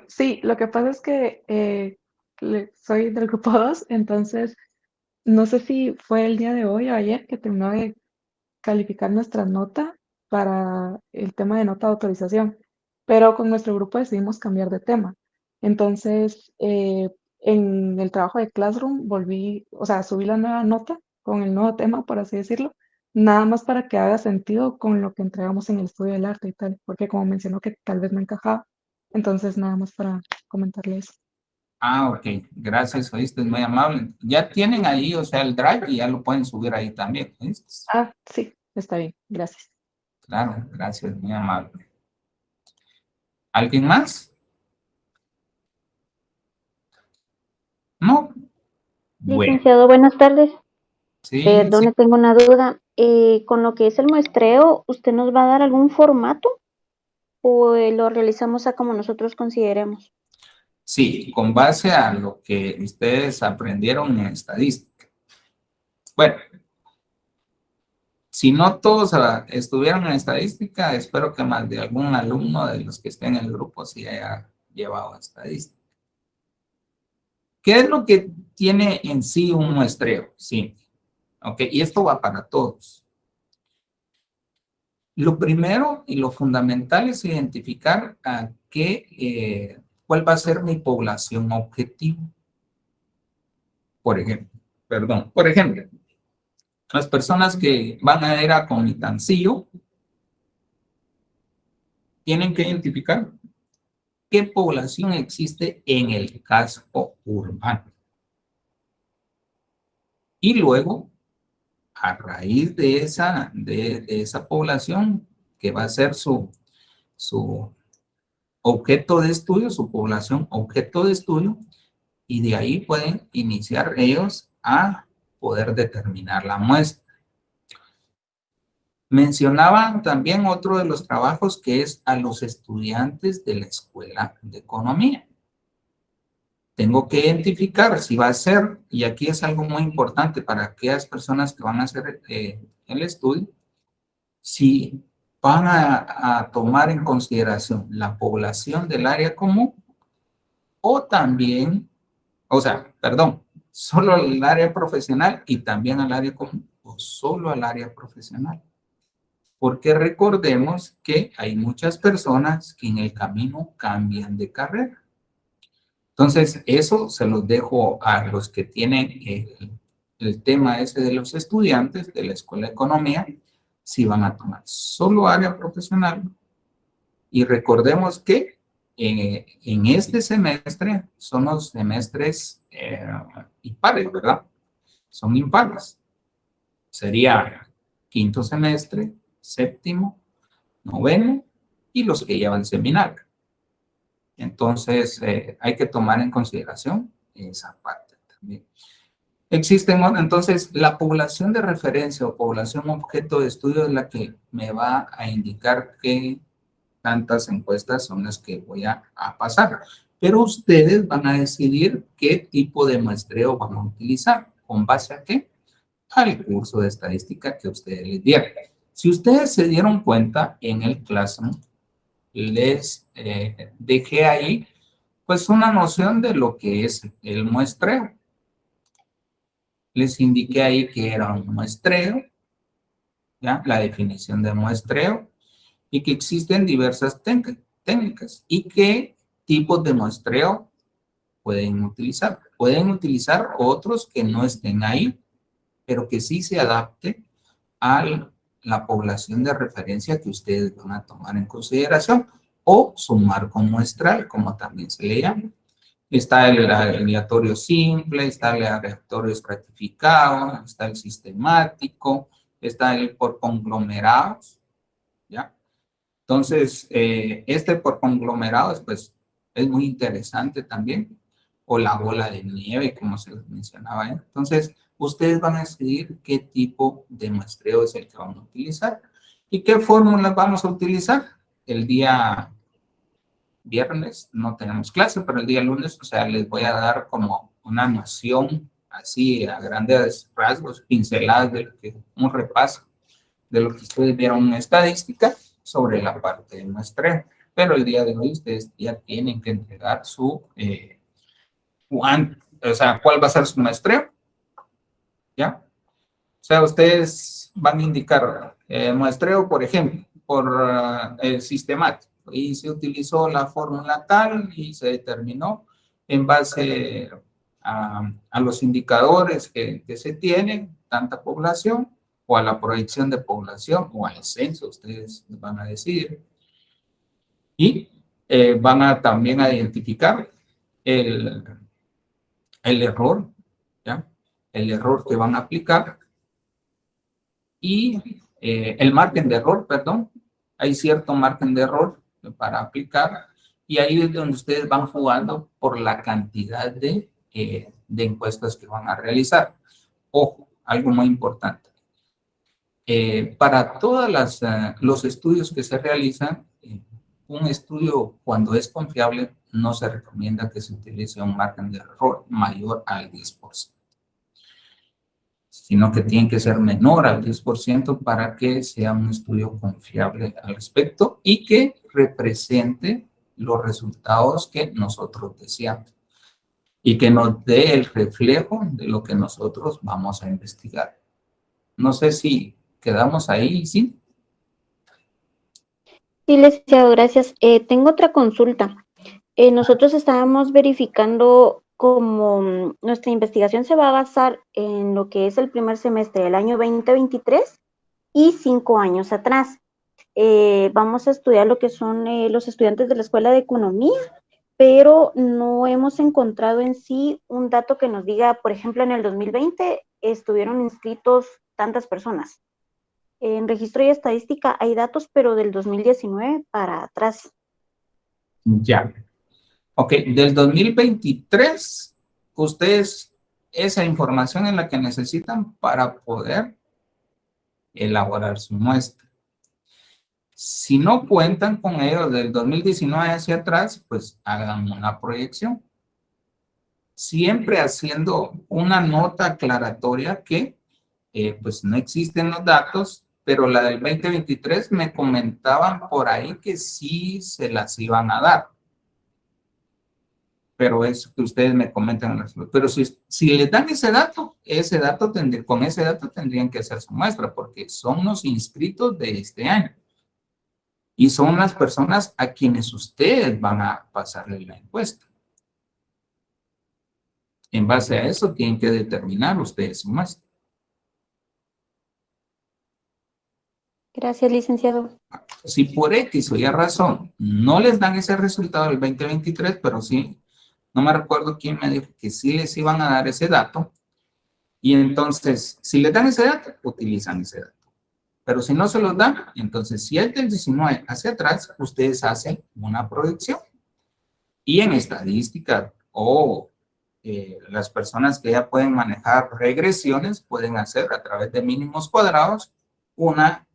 Sí, lo que pasa es que soy del grupo 2, entonces no sé si fue el día de hoy o ayer que terminó de calificar nuestra nota para el tema de nota de autorización, pero con nuestro grupo decidimos cambiar de tema. Entonces, en el trabajo de Classroom volví, o sea, subí la nueva nota con el nuevo tema, por así decirlo, nada más para que haga sentido con lo que entregamos en el estudio del arte y tal, porque como mencionó que tal vez no encajaba, entonces nada más para comentarle eso. Ah, ok. Gracias, oíste, es muy amable. Ya tienen ahí, o sea, el drive y ya lo pueden subir ahí también, ¿oíste? Ah, sí, está bien, gracias. Claro, gracias, muy amable. ¿Alguien más? ¿No? Bueno, Licenciado, buenas tardes. sí, Perdone, tengo una duda. Con lo que es el muestreo, ¿usted nos va a dar algún formato o lo realizamos a como nosotros consideremos? sí, con base a lo que ustedes aprendieron en estadística. Bueno, si no todos estuvieron en estadística, espero que más de algún alumno de los que estén en el grupo sí haya llevado estadística. ¿Qué es lo que tiene en sí un muestreo? Sí, ok, y esto va para todos. Lo primero y lo fundamental es identificar cuál va a ser mi población objetivo. Por ejemplo, las personas que van a ir a Comitancillo tienen que identificar qué población existe en el casco urbano. Y luego, a raíz de esa población, que va a ser su objeto de estudio, su población objeto de estudio, y de ahí pueden iniciar ellos a poder determinar la muestra. Mencionaban también otro de los trabajos que es a los estudiantes de la Escuela de Economía. Tengo que identificar si va a ser, y aquí es algo muy importante para aquellas personas que van a hacer el estudio, si van a tomar en consideración la población del área común o también, o sea, perdón, solo al área profesional y también al área común o solo al área profesional. Porque recordemos que hay muchas personas que en el camino cambian de carrera. Entonces, eso se los dejo a los que tienen el tema ese de los estudiantes de la Escuela de Economía, si van a tomar solo área profesional. Y recordemos que en este semestre son los semestres impares, ¿verdad? Son impares. Sería quinto semestre, séptimo, noveno y los que llevan seminario. Entonces, hay que tomar en consideración esa parte también. Existen, entonces, la población de referencia o población objeto de estudio es la que me va a indicar qué tantas encuestas son las que voy a pasar. Pero ustedes van a decidir qué tipo de muestreo van a utilizar. ¿Con base a qué? Al curso de estadística que ustedes les dieron. Si ustedes se dieron cuenta en el Classroom, les dejé ahí pues una noción de lo que es el muestreo. Les indiqué ahí que era un muestreo, ¿ya? La definición de muestreo y que existen diversas técnicas y qué tipos de muestreo pueden utilizar. Pueden utilizar otros que no estén ahí, pero que sí se adapte a la población de referencia que ustedes van a tomar en consideración o su marco muestral, como también se le llama. Está el aleatorio simple, está el aleatorio estratificado, está el sistemático, está el por conglomerados, ¿ya? Entonces, este por conglomerados, pues, es muy interesante también, o la bola de nieve, como se les mencionaba. Entonces, ustedes van a decidir qué tipo de muestreo es el que van a utilizar y qué fórmulas vamos a utilizar. El día viernes no tenemos clase, pero el día lunes, o sea, les voy a dar como una noción así a grandes rasgos, pinceladas de lo que, un repaso de lo que ustedes vieron en estadística sobre la parte de muestreo. Pero el día de hoy ustedes ya tienen que entregar o sea, ¿cuál va a ser su muestreo? ¿Ya? O sea, ustedes van a indicar muestreo, por ejemplo, por el sistemático. Y se utilizó la fórmula tal y se determinó en base a los indicadores que se tienen, tanta población, o a la proyección de población, o al censo, ustedes van a decidir. Y van a también a identificar el error, ¿ya? El error que van a aplicar y el margen de error, perdón. Hay cierto margen de error para aplicar y ahí es donde ustedes van jugando por la cantidad de encuestas que van a realizar. Ojo, algo muy importante. Para todos los estudios que se realizan, un estudio cuando es confiable no se recomienda que se utilice un margen de error mayor al 10%, sino que tiene que ser menor al 10% para que sea un estudio confiable al respecto y que represente los resultados que nosotros deseamos y que nos dé el reflejo de lo que nosotros vamos a investigar. No sé si quedamos ahí, ¿sí? Sí, licenciado, gracias. Tengo otra consulta. Nosotros estábamos verificando cómo nuestra investigación se va a basar en lo que es el primer semestre del año 2023 y 5 años atrás. Vamos a estudiar lo que son los estudiantes de la Escuela de Economía, pero no hemos encontrado en sí un dato que nos diga, por ejemplo, en el 2020 estuvieron inscritos tantas personas. En registro y estadística hay datos, pero del 2019 para atrás. Ya. Ok, del 2023, ustedes, esa información es la que necesitan para poder elaborar su muestra. Si no cuentan con ello del 2019 hacia atrás, pues hagan una proyección. Siempre haciendo una nota aclaratoria que pues no existen los datos, pero la del 2023 me comentaban por ahí que sí se las iban a dar. Pero es que ustedes me comentan. Pero si les dan ese dato con ese dato tendrían que hacer su muestra, porque son los inscritos de este año. Y son las personas a quienes ustedes van a pasarle la encuesta. En base a eso tienen que determinar ustedes su muestra. Gracias, licenciado. Si por X o Y razón no les dan ese resultado del 2023, pero sí, no me recuerdo quién me dijo que sí les iban a dar ese dato, y entonces, si les dan ese dato, utilizan ese dato. Pero si no se los dan, entonces, si es del 19 hacia atrás, ustedes hacen una proyección. Y en estadística o las personas que ya pueden manejar regresiones pueden hacer a través de mínimos cuadrados una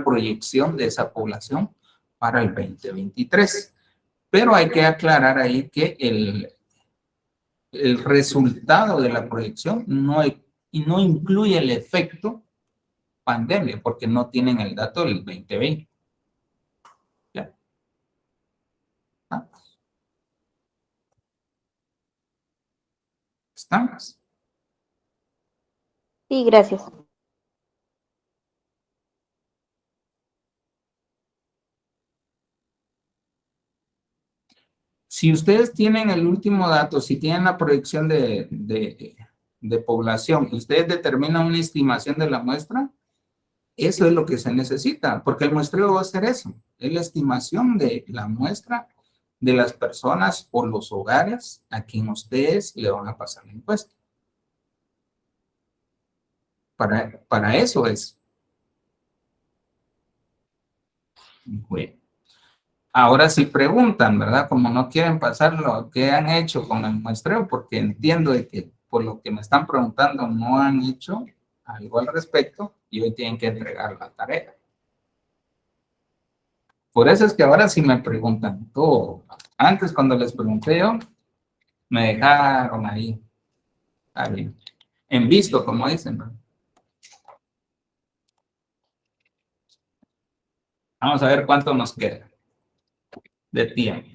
proyección de esa población para el 2023. Pero hay que aclarar ahí que el resultado de la proyección no incluye el efecto pandemia, porque no tienen el dato del 2020. ¿Ya? ¿Ah? ¿Estamos? Sí, gracias. Si ustedes tienen el último dato, si tienen la proyección de población y ustedes determinan una estimación de la muestra, eso es lo que se necesita, porque el muestreo va a ser eso, es la estimación de la muestra de las personas o los hogares a quien ustedes le van a pasar la encuesta. Para eso es. Bueno. Ahora sí preguntan, ¿verdad? Como no quieren pasar lo que han hecho con el muestreo, porque entiendo de que por lo que me están preguntando no han hecho algo al respecto y hoy tienen que entregar la tarea. Por eso es que ahora sí me preguntan todo. Antes cuando les pregunté yo, me dejaron ahí en visto, como dicen, ¿no? Vamos a ver cuánto nos queda de tiempo.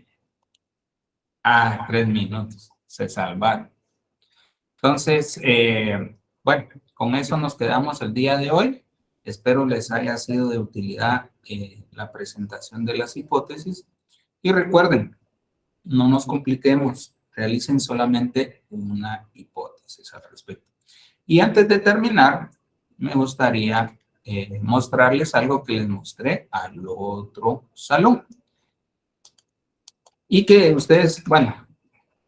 3 minutos. Se salvaron. Entonces, Bueno, con eso nos quedamos el día de hoy. Espero les haya sido de utilidad la presentación de las hipótesis. Y recuerden, no nos compliquemos, realicen solamente una hipótesis al respecto. Y antes de terminar, me gustaría mostrarles algo que les mostré al otro salón. Y que ustedes, bueno,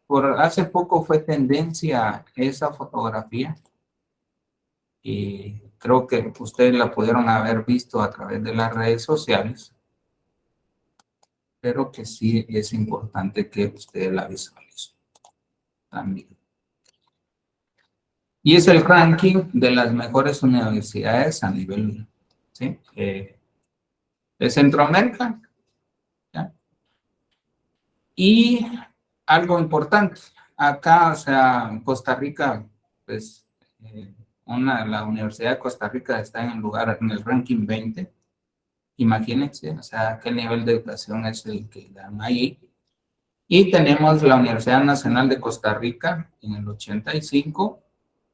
por hace poco fue tendencia esa fotografía. Y creo que ustedes la pudieron haber visto a través de las redes sociales. Pero que sí es importante que ustedes la visualicen también. Y es el ranking de las mejores universidades a nivel, ¿sí? De Centroamérica. ¿Ya? Y algo importante, acá, o sea, en Costa Rica, pues, la Universidad de Costa Rica está en el ranking 20. Imagínense, o sea, qué nivel de educación es el que dan ahí. Y tenemos la Universidad Nacional de Costa Rica en el 85.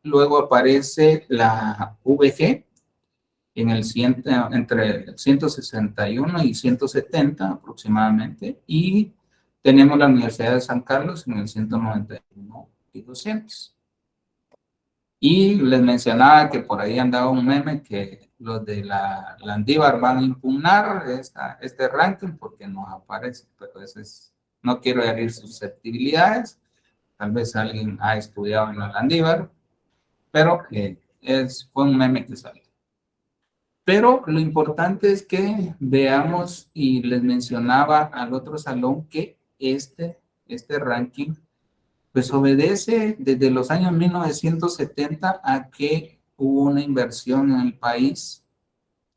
Luego aparece la VG en entre el 161 y 170 aproximadamente. Y tenemos la Universidad de San Carlos en el 191 y 200. Y les mencionaba que por ahí andaba un meme que los de la Landívar van a impugnar este ranking porque no aparece, pero eso es, no quiero herir susceptibilidades, tal vez alguien ha estudiado en la Landívar, pero fue un meme que salió. Pero lo importante es que veamos, y les mencionaba al otro salón, que este ranking pues obedece desde los años 1970 a que hubo una inversión en el país,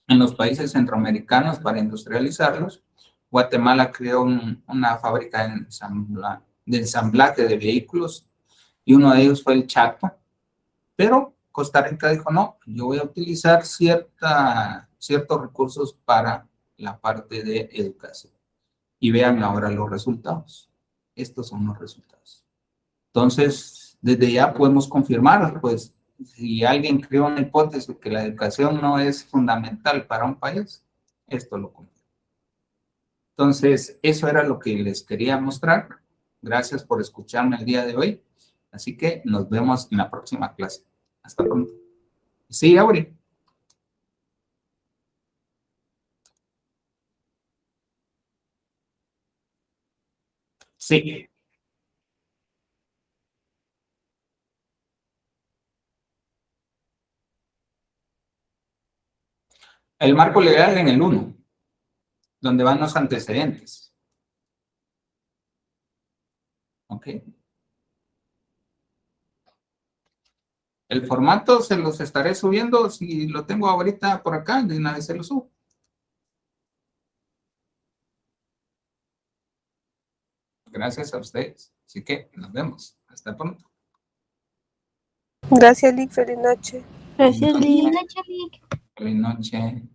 en los países centroamericanos para industrializarlos. Guatemala creó una fábrica de ensamblaje de vehículos y uno de ellos fue el Chaco. Pero Costa Rica dijo, no, yo voy a utilizar ciertos recursos para la parte de educación. Y vean ahora los resultados. Estos son los resultados. Entonces, desde ya podemos confirmar, pues, si alguien creó una hipótesis que la educación no es fundamental para un país, esto lo confirma. Entonces, eso era lo que les quería mostrar. Gracias por escucharme el día de hoy. Así que nos vemos en la próxima clase. Hasta pronto. Sí, Auri. Sí. El marco legal en el 1, donde van los antecedentes. ¿Ok? El formato se los estaré subiendo, si lo tengo ahorita por acá, de una vez se lo subo. Gracias a ustedes. Así que nos vemos. Hasta pronto. Gracias, Lick. Feliz noche. Gracias, Lick. Feliz noche.